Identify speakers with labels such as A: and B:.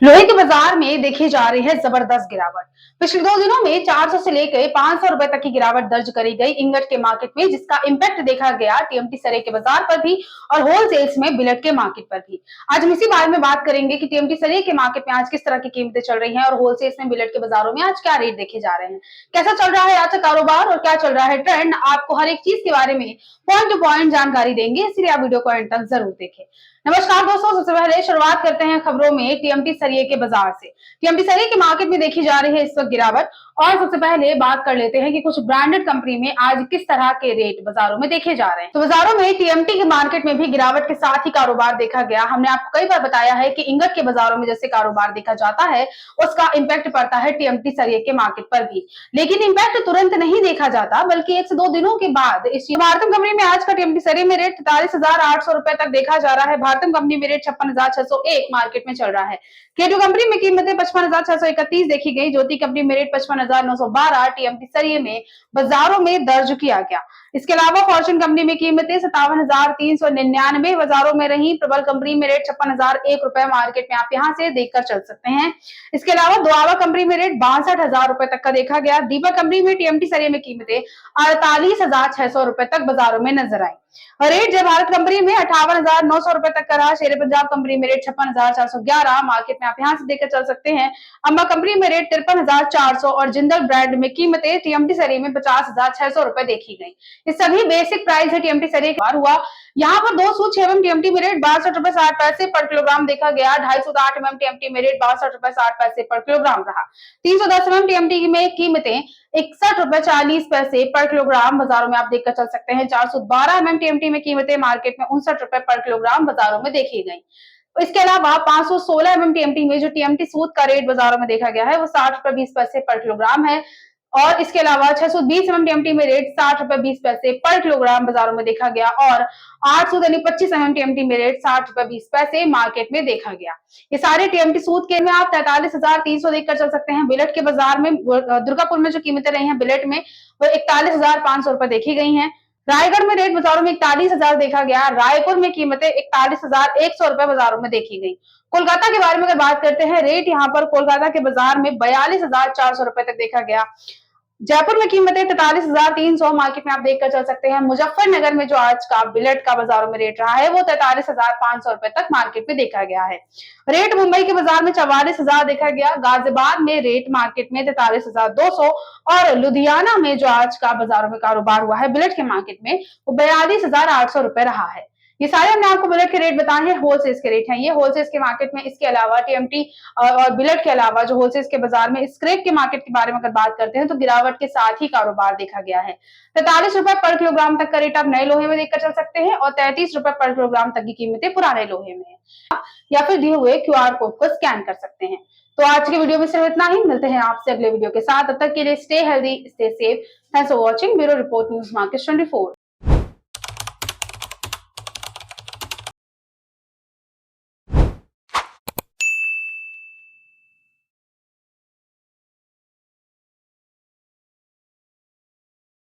A: लोहे के बाजार में देखी जा रही है जबरदस्त गिरावट। पिछले 2 दिनों में 400 से लेकर 500 रुपए तक की गिरावट दर्ज करी गई इंगट के मार्केट में, जिसका इम्पैक्ट देखा गया टीएमटी सरे के बाजार पर भी और होलसेल्स में बिलेट के मार्केट पर भी। आज हम इसी बारे में बात करेंगे कि टीएमटी सरे के मार्केट में आज किस तरह की कीमतें चल रही हैं और होलसेल्स में बिलेट के बाजारों में आज क्या रेट देखे जा रहे हैं, कैसा चल रहा है आज का कारोबार और क्या चल रहा है ट्रेंड। आपको हर एक चीज के बारे में पॉइंट टू पॉइंट जानकारी देंगे, इसलिए आप वीडियो को एंड तक जरूर देखें। नमस्कार दोस्तों, सबसे पहले शुरुआत करते हैं खबरों में टीएमटी सरिये के बाजार से। टीएमटी सरिये के मार्केट में देखी जा रही है इस वक्त गिरावट। और सबसे पहले बात कर लेते हैं कि कुछ ब्रांडेड कंपनी में आज किस तरह के रेट बाजारों में देखे जा रहे हैं। तो बाजारों में टीएमटी के मार्केट में भी गिरावट के साथ ही कारोबार देखा गया। हमने आपको कई बार बताया है कि इंगट के बाजारों में जैसे कारोबार देखा जाता है, उसका इम्पैक्ट पड़ता है टीएमटी सरिये के मार्केट पर भी। लेकिन इम्पैक्ट तुरंत नहीं देखा जाता, बल्कि 1 से 2 दिनों के बाद। इस भारतीय कंपनी में आज का टीएमटी सरिये में रेट 43,800 रुपए तक देखा जा रहा है। भारतीय कंपनी में रेट 56,601 मार्केट में चल रहा है। केटू कंपनी में कीमतें 55,631 देखी गई। ज्योति कंपनी में रेट 55,912 टीएमटी सरिये में बाजारों में दर्ज किया गया। इसके अलावा फॉर्च्यून कंपनी में कीमतें 57,399 बाजारों में रही। प्रबल कंपनी में रेट 56,001 रुपए मार्केट में आप यहां से देखकर चल सकते हैं। इसके अलावा दुआवा कंपनी में रेट 62,000 रुपए तक का देखा गया। दीपक कंपनी में टीएमटी सरिये में कीमतें 48,600 रुपए तक बाजारों में नजर आई। रेट जय भारत कंपनी में 58,900 रुपए तक का रहा। शेर पंजाब कंपनी में रेट 56,411 मार्केट में आप यहां से देखकर चल सकते हैं। अम्बा कंपनी में रेट 53,400 और जिंदल ब्रांड में कीमतें टीएमटी सरिये में 50,600 रुपए देखी गई। ये सभी बेसिक प्राइस है टीएमटी सरिये का हुआ। यहाँ पर 2 सूद 6 एमएम टीएमटी में रेट 62 रुपए 60 पैसे पर किलोग्राम देखा गया। 2.5 सूद 8 एमएम टीएमटी में रेट 62 रुपए 60 पैसे पर किलोग्राम रहा। 310 एमएम टीएमटी में कीमतें 61 रुपए 40 पैसे पर किलोग्राम बाजारों में आप देखकर चल सकते हैं। 412 एमएम टीएमटी में कीमतें मार्केट में 59 रुपए पर किलोग्राम बाजारों में देखी गई। इसके अलावा 516 एमएम टीएमटी में जो टीएमटी सूद का रेट बाजारों में देखा गया है वो 60 रुपए 20 पैसे पर किलोग्राम है। और इसके अलावा 620 एमएम टीएमटी में रेट 60 रुपए 20 पैसे पर किलोग्राम बाजारों में देखा गया। और 800 यानी 25 एमएम टीएमटी में रेट 60 रुपए 20 पैसे मार्केट में देखा गया। ये सारे टीएमटी सूद के में आप 43,300 देखकर चल सकते हैं। बिलेट के बाजार में दुर्गापुर में जो कीमतें रही हैं बिलेट में वो 41,500 रुपए देखी गई हैं। रायगढ़ में रेट बाजारों में 41,000 देखा गया। रायपुर में कीमतें 41,100 रुपए बाजारों में देखी गई। कोलकाता के बारे में अगर बात करते हैं, रेट यहाँ पर कोलकाता के बाजार में 42,400 रुपए तक देखा गया। जयपुर में कीमतें 43,300 मार्केट में आप देखकर चल सकते हैं। मुजफ्फरनगर में जो आज का बिलेट का बाजारों में रेट रहा है वो 43,500 रुपए तक मार्केट में देखा गया है। रेट मुंबई के बाजार में 44,000 देखा गया। गाजियाबाद में रेट मार्केट में 43,200 और लुधियाना में जो आज का बाजारों में कारोबार हुआ है बिलेट के मार्केट में वो 42,800 रुपए रहा है। ये सारे हमने आपको बिलेट के रेट बताए हैं, होलसेल्स के रेट हैं ये होलसेल्स के मार्केट में। इसके अलावा टीएमटी और बिलेट के अलावा जो होलसेल्स के बाजार में स्क्रैप के मार्केट के बारे में अगर बात करते हैं तो गिरावट के साथ ही कारोबार देखा गया है। 43 रुपए पर किलोग्राम तक का रेट आप नए लोहे में देखकर चल सकते हैं और 33 रुपए पर किलोग्राम तक की कीमतें पुराने लोहे में है। या फिर दिए हुए क्यूआर कोड को स्कैन कर सकते हैं। तो आज के वीडियो में सिर्फ इतना ही। मिलते हैं आपसे अगले वीडियो के साथ। तब तक के लिए stay healthy, stay safe. Thanks for watching. Bureau report news market 24।